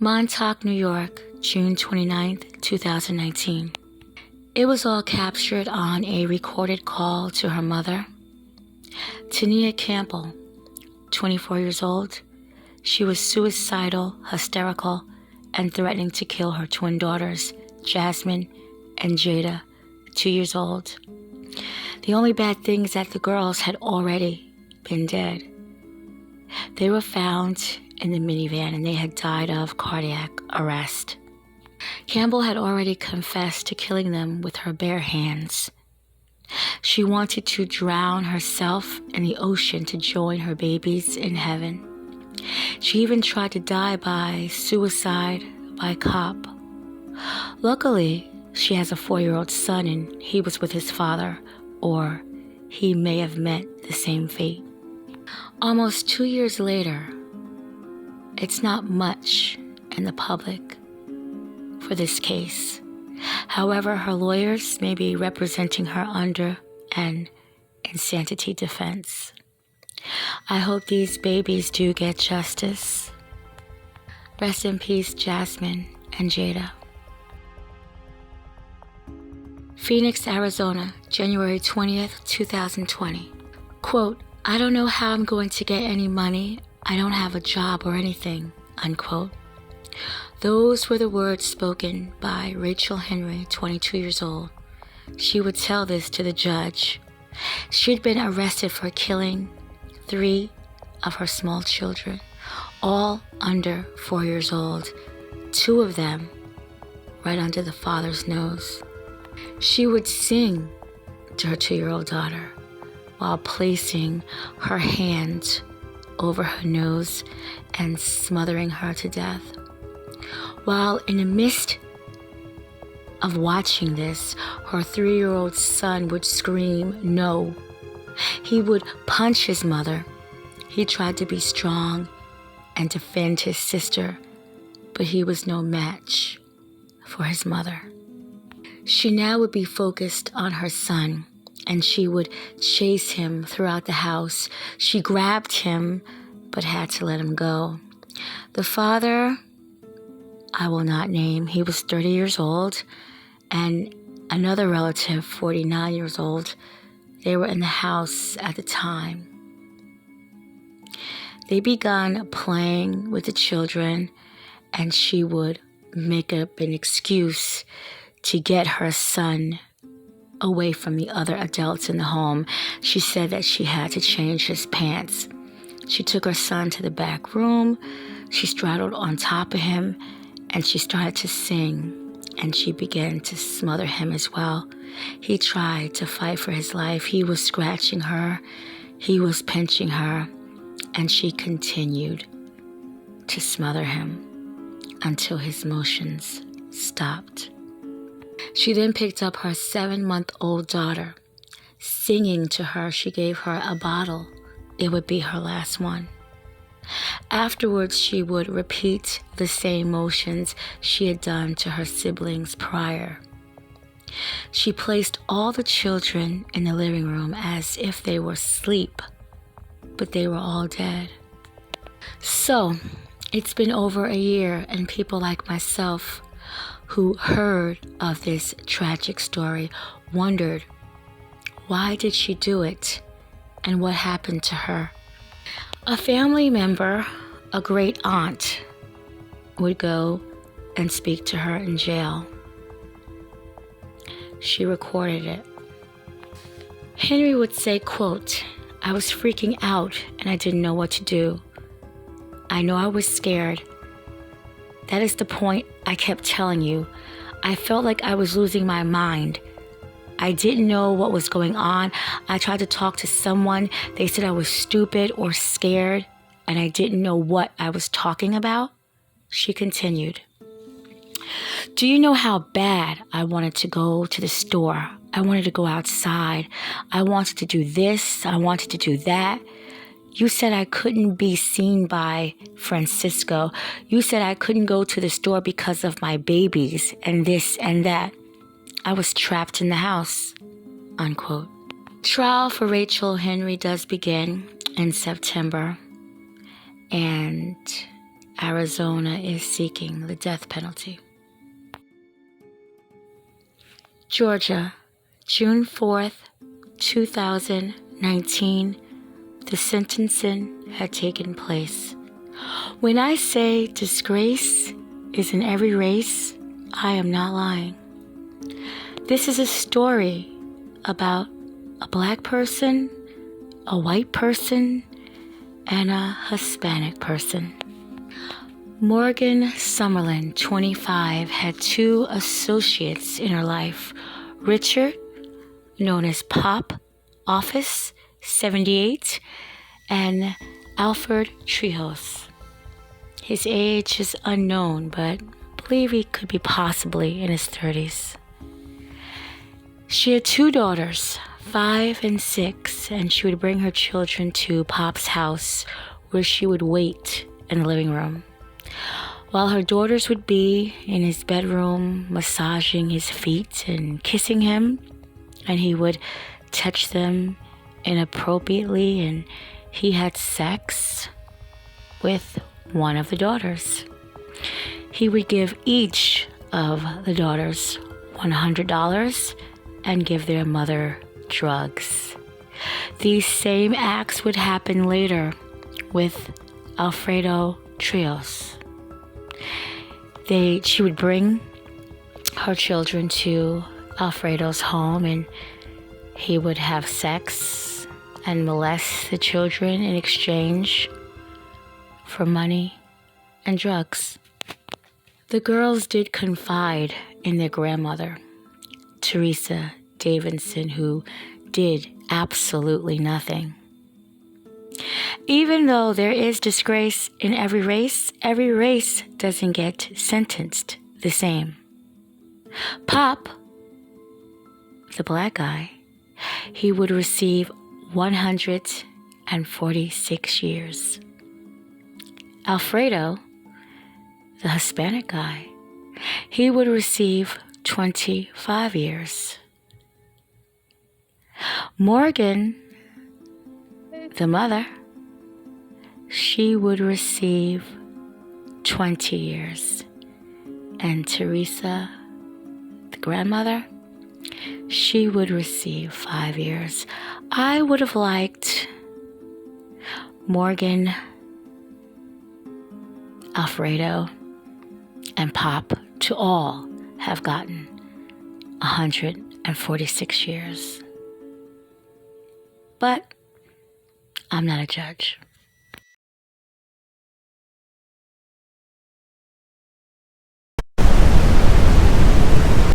Montauk, New York, June 29th, 2019. It was all captured on a recorded call to her mother. Tania Campbell, 24 years old. She was suicidal, hysterical, and threatening to kill her twin daughters, Jasmine and Jada, 2 years old. The only bad thing is that the girls had already been dead. They were found in the minivan and they had died of cardiac arrest. Campbell had already confessed to killing them with her bare hands. She wanted to drown herself in the ocean to join her babies in heaven. She even tried to die by suicide by cop. Luckily, she has a 4-year-old son and he was with his father, or he may have met the same fate. Almost 2 years later, it's not much in the public for this case. However, her lawyers may be representing her under an insanity defense. I hope these babies do get justice. Rest in peace, Jasmine and Jada. Phoenix, Arizona, January 20th, 2020. Quote, I don't know how I'm going to get any money. I don't have a job or anything, unquote. Those were the words spoken by Rachel Henry, 22 years old. She would tell this to the judge. She'd been arrested for killing 3 of her small children, all under 4 years old, 2 of them right under the father's nose. She would sing to her 2-year-old daughter while placing her hand over her nose and smothering her to death. While in the midst of watching this, her 3-year-old son would scream, no. He would punch his mother. He tried to be strong and defend his sister, but he was no match for his mother. She now would be focused on her son, and she would chase him throughout the house. She grabbed him, but had to let him go. The father, I will not name, he was 30 years old, and another relative, 49 years old, they were in the house at the time. They began playing with the children, and she would make up an excuse to get her son away from the other adults in the home. She said that she had to change his pants. She took her son to the back room. She straddled on top of him, and she started to sing, and she began to smother him as well. He tried to fight for his life. He was scratching her. He was pinching her, and she continued to smother him until his motions stopped. She then picked up her 7-month-old daughter. Singing to her, she gave her a bottle. It would be her last one. Afterwards, she would repeat the same motions she had done to her siblings prior. She placed all the children in the living room as if they were asleep, but they were all dead. So, it's been over a year, and people like myself who heard of this tragic story wondered, why did she do it, and what happened to her? A family member, a great aunt, would go and speak to her in jail. She recorded it. Henry would say, quote, I was freaking out and I didn't know what to do. I know I was scared. That is the point I kept telling you. I felt like I was losing my mind. I didn't know what was going on. I tried to talk to someone. They said I was stupid or scared, and I didn't know what I was talking about. She continued. Do you know how bad I wanted to go to the store? I wanted to go outside. I wanted to do this. I wanted to do that. You said I couldn't be seen by Francisco. You said I couldn't go to the store because of my babies and this and that. I was trapped in the house, unquote. Trial for Rachel Henry does begin in September. And Arizona is seeking the death penalty. Georgia, June 4th, 2019, the sentencing had taken place. When I say disgrace is in every race, I am not lying. This is a story about a black person, a white person, and a Hispanic person. Morgan Summerlin, 25, had two associates in her life. Richard, known as Pop, Office 78, and Alfred Trejos. His age is unknown, but I believe he could be possibly in his 30s. She had two daughters, 5 and 6, and she would bring her children to Pop's house, where she would wait in the living room, while her daughters would be in his bedroom massaging his feet and kissing him, and he would touch them inappropriately, and he had sex with one of the daughters. He would give each of the daughters $100 and give their mother drugs. These same acts would happen later with Alfredo Trejos. She would bring her children to Alfredo's home, and he would have sex and molest the children in exchange for money and drugs. The girls did confide in their grandmother, Teresa Davidson, who did absolutely nothing. Even though there is disgrace in every race doesn't get sentenced the same. Pop, the black guy, he would receive 146 years. Alfredo, the Hispanic guy, he would receive 25 years. Morgan, the mother, she would receive 20 years. And Teresa, the grandmother, she would receive 5 years. I would have liked Morgan, Alfredo, and Pop to all have gotten 146 years. But I'm not a judge.